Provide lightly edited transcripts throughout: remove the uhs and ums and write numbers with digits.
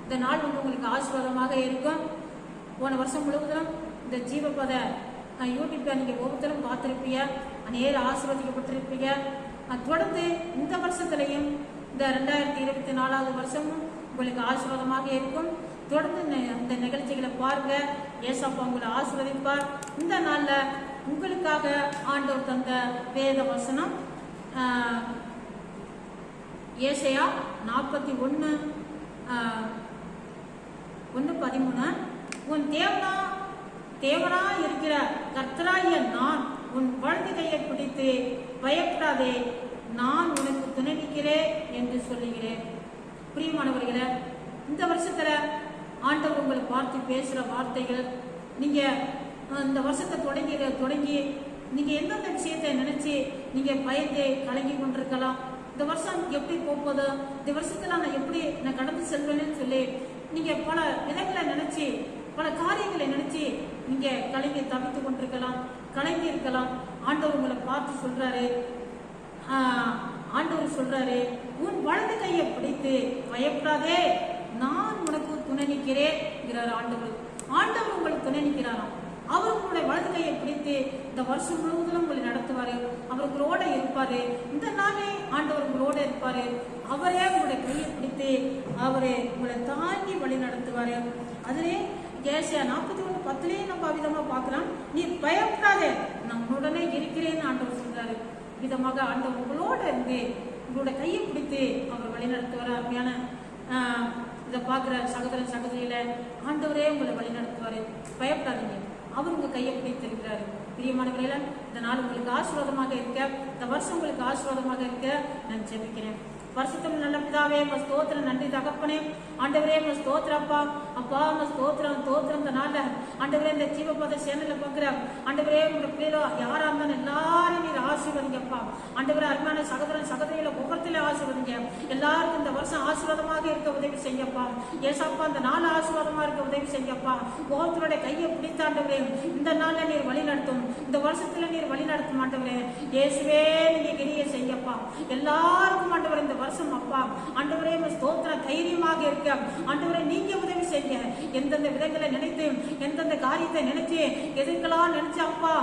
இந்த நாள் உங்களுக்கு ஆசீர்வாதமாக இருக்கும். போன வருஷம் முழுவதும் இந்த ஜீவபத யூடியூப்பை நீங்கள் ஒவ்வொருத்தரும் பார்த்துருப்பீங்க, நேரம் ஆசீர்வதிக்கப்பட்டிருப்பீங்க. தொடர்ந்து இந்த வருஷத்துலையும் இந்த 2024 வருஷமும் உங்களுக்கு ஆசீர்வாதமாக இருக்கும். தொடர்ந்து இந்த நிகழ்ச்சிகளை பாருங்க. ஏசப்பா உங்களை ஆசீர்வதிப்பார். இந்த நாள்ல உங்களுக்காக ஆண்டவர் தந்த வேத வசனம் ஏசாயா 41:13. உன் தேவனா இருக்கிற கர்த்தராகிய நான் உன் வலது கையை பிடித்து பயப்படாதே, நான் உனக்கு துணை நிற்கிறேன் என்று சொல்லுகிறேன். பிரியமானவர்களே, இந்த வருஷத்துல ஆண்டவர் உங்களை பார்த்து பேசுற வார்த்தைகள், நீங்க இந்த வருஷத்தை தொடங்கி நீங்க எந்தெந்த விஷயத்தை நினைச்சு நீங்க பயந்து கலங்கி கொண்டிருக்கலாம். இந்த வருஷம் எப்படி போகுது, இந்த வருஷத்துல நான் எப்படி கடந்து செல்வேன்னு சொல்லி நீங்க பல விதங்களை நினைச்சு பல காரியங்களை நினைச்சு நீங்க கலங்கி தவித்து கொண்டிருக்கலாம், கலங்கி இருக்கலாம். ஆண்டவர் உங்களை பார்த்து சொல்றாரு, உன் வலது கையை பிடித்து பயப்படாதே, நான் உனக்கு துணை நிற்கிறேன். ஆண்டவர் உங்களுக்கு துணை நிற்கிறாராம். அவர் உங்களுடைய வலது கையை பிடித்து இந்த வருஷம் முழுவதும் உங்களை நடத்துவாரு. அவர் உங்களோட இருப்பாரு. இந்த நாளே ஆண்டவர் உங்களோட இருப்பாரு. அவரே உங்களுடைய கையை பிடித்து அவரே உங்களை தாங்கி வழி நடத்துவாரு. அதிலே ஏசாயா 41:10 நம்ம விதமா பார்க்கலாம். நீ பயப்படாதே, நான் உடனே இருக்கிறேன்னு ஆண்டவர் சொல்றாரு. விதமாக ஆண்டவர் உங்களோட இருந்து உங்களோட கையை பிடித்து அவர் வழி நடத்துவார். அருமையான இதை பார்க்குற சகோதரியில ஆண்டவரே உங்களை வழி நடத்துவாரு. பயப்படாதீங்க, அவர் உங்க கையை பிடித்திருக்கிறாரு. பிரியமானவர்களே, இந்த நாள் உங்களுக்கு ஆசீர்வாதமாக இருக்க, இந்த வருஷம் உங்களுக்கு ஆசீர்வாதமாக இருக்க நான் ஜெபிக்கிறேன். பரிசுத்தம் நல்ல பிதாவே, ஸ்தோத்திரம், நன்றி தகப்பனே. ஆண்டவரே ஸ்தோத்திரம் அப்பா, ஸ்தோத்திரம் இந்த நாள்ல ஆண்டவரே இந்த ஜீவபத சேனல்ல பார்க்கிற ஆண்டவரே உங்க பிள்ளைகளோ யாரா இருந்தாலும் எல்லாரும் நீர் ஆசீர்வதிங்கப்பா. ஆண்டவரே அருமையான சகோதரிகளை ஒவ்வொருத்தில ஆசீர்வதிங்க. எல்லாருக்கும் இந்த வருஷம் ஆசீர்வாதமாக இருக்க உதவி செய்யப்பா. ஏசப்பா இந்த நாள் ஆசீர்வாதமா இருக்க உதவி செய்யப்பா. ஒவ்வொருத்தருடைய கையை பிடித்த ஆண்டவரே இந்த நாள்ல நீர் வழி நடத்தும், இந்த வருஷத்துல நீர் வழி நடத்தும் ஆண்டவரே. இயேசுவே நீங்க கிரிய செய்யப்பா. எல்லாருக்கும் ஆண்டவரே இந்த வருஷம் அப்பா ஆண்டவரே ஸ்தோத்திரம் தைரியமாக இருக்க ஆண்டவரே நீங்க உதவி செய்ய. எந்தெந்த விதங்களை நினைத்து எந்தெந்த காரியத்தை நினைச்சு எதிர்க்கலாம் நினைச்சு அப்பா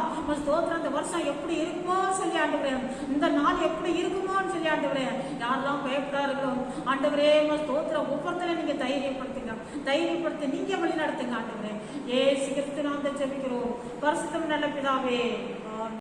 ஸ்தோத்திரம் இந்த வருஷம் எப்படி இருக்குமோ சொல்லி ஆண்டவரே, இந்த நாள் எப்படி இருக்குமோன்னு சொல்லி ஆண்டவரே, யாரெல்லாம் பயப்படாருங்களோ ஆண்டவரே ஸ்தோத்திரம் ஒவ்வொருத்தரையும் நீங்க தைரியப்படுத்தி நீங்க வழி நடத்துங்க ஆண்டவரே. ஏசு கிறிஸ்து நாமத்தில் ஜெபிக்கிறோம். பரிசுத்தம் நல்ல பிதாவே.